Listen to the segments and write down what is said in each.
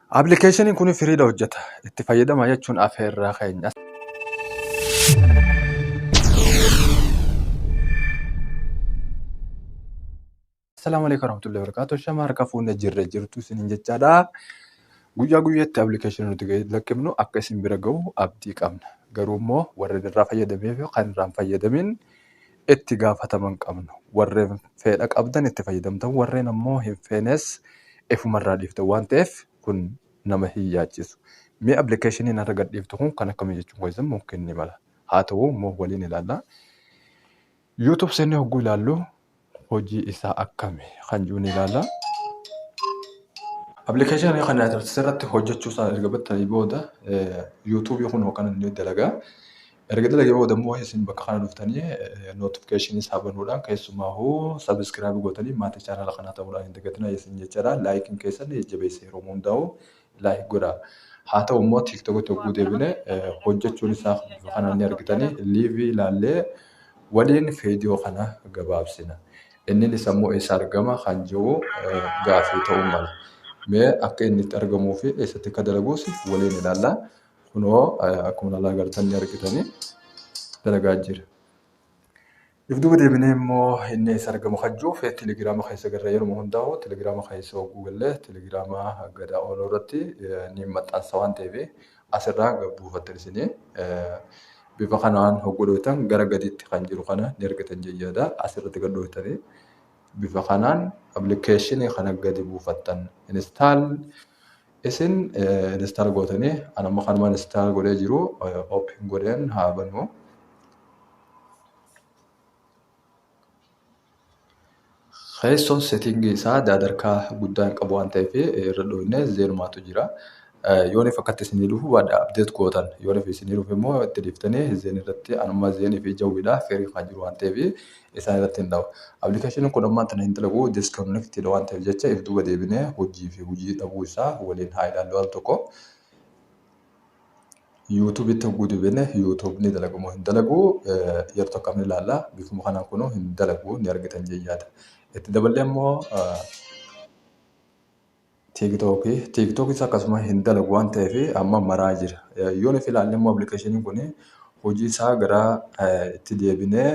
Appilikeeshiniin kun firiidha hojjeta. Itti fayyadama jechuun afeerraa keenya. Assalaamu alaikum warahmatullahi wabarakatuh. Shama harka fuunee jirtu isiniin jechaadha. Guyyaa guyyaatti appilikeeshinii nuti lakkifnu akka isin bira gahu abdii qabna. Garuu immoo warreen irraa fayyadamee fi kan irraa hin fayyadamin itti gaafataman qabna. Warreen fedha qabdan itti fayyadamtan, warreen ammoo hin feenes ifumarraa dhiiftan waan ta'eef kun nama hin yaachisu. Mee appilikeeshiniin har'a gadhiiftu kun kan akkamii jechuun keessan mumkin ni mala. Haa ta'u immoo waliin ilaalla. YouTube seenee hogguu ilaallu hojii isaa akkami kan jiru ni ilaalla. Appilikeeshinii kana asirratti hojjechuu isaa erga battanii booda YouTube kun kan inni dalagaa. Erga dalagee booda immoo isin bakka kana dhuftanii notifiikeeshinii isaa banuudhaan keessumaa sabiskiraayib gootanii maatii chaanala kanaa ta'uudhaan hin dagatinaa isin jechaadha. Laayikiin keessan jajjabeessee yeroo hundaa'u laayik godhaa. Haa ta'u immoo tiiktookii hogguu deebinee hojjechuun isaa kana ni argitanii liivii ilaallee waliin viidiyoo kana gabaabsina. Inni sammuu isa argama kan jiru gaafii ta'uu mala. Mee akka inni itti argamuu fi eessatti akka dalaguus waliin ilaalla. Kunoo akkuma ilaalaa agartan ni argitanii dalagaa jira. If duuba deebinee immoo inni isa argamu kan jiru teelegiraama keessa garra yeroo hundaa'u teelegiraama keessa hogguu gallee teelegiraama gadaa ooluu irratti ni maxxansa waan ta'eef asirraa buufattan isinii. Bifa kanaan hogguu dhootan gara gadiitti kan jiru kana ni argatan jechuudha. Asirratti gad dhootanii bifa kanaan appilikeeshinii kana gadi buufattan. Isin install gootanii anamma kanumaan install godhee jiru open godheen haa banu. Keessoon settingii isaa dadarkaa guddaa hin qabu waan ta'eef irra dhoofnee zeenumaatu jira. Yoon fakkatti isinii dhufu waadda update gootan. Yoon isinii dhufu immoo itti dhiiftanii zeen irratti anummaa zeenii fi jawwiidhaa feerii kan jiru waan ta'eef isaan irratti hin dhawu. Appilikeeshiniin kun ammaan tana hin dalagu disconnected waan ta'eef jecha if duuba deebinee hojii fi hojii dhabuu isaa waliin haa ilaallu al tokko. YouTube'itti hogguu deebinee YouTube ni dalagu moo hin dalagu yeroo tokko ni ilaalla. Bifuma kanaan kunuu hin dalagu ni argitan jechaadha. Itti daballee immoo TikTokis akkasuma hin dalagu waan ta'eef amma maraa jira. Yoon ilaalle immoo appilikeeshiniin kun hojii isaa gara itti deebinee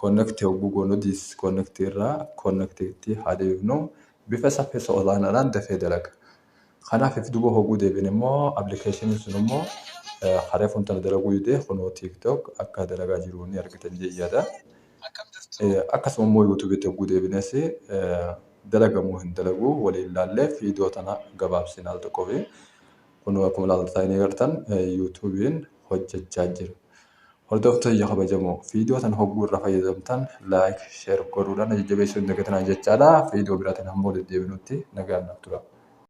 connect hogguu goonuu disconnect irraa connect'itti haa deebifnu bifa saffisa olaanaadhaan dafee dalaga. Kanaaf if duuba hogguu deebine immoo appilikeeshiniin sun immoo haree fuuldura dalaguu didee kunoo TikTok akka dalagaa jiru ni argitan jechaadha. Akkasuma immoo YouTube'itti hogguu deebines dalagamoo hin dalagu waliin ilaallee viidiyoo tana gabaabsinaa al tokkoo fi kun akkuma ilaaltaa inni agartan YouTube'iin hojjechaa jira. Hordoftoota kabajamoo viidiyoo tana hogguu irra fayyadamtan laayik sheer godhuudhaan jajjabeessuu hin dagatinaa jechaadha. Viidiyoo biraatiin hamma walitti deebinutti nagaan naaf tura.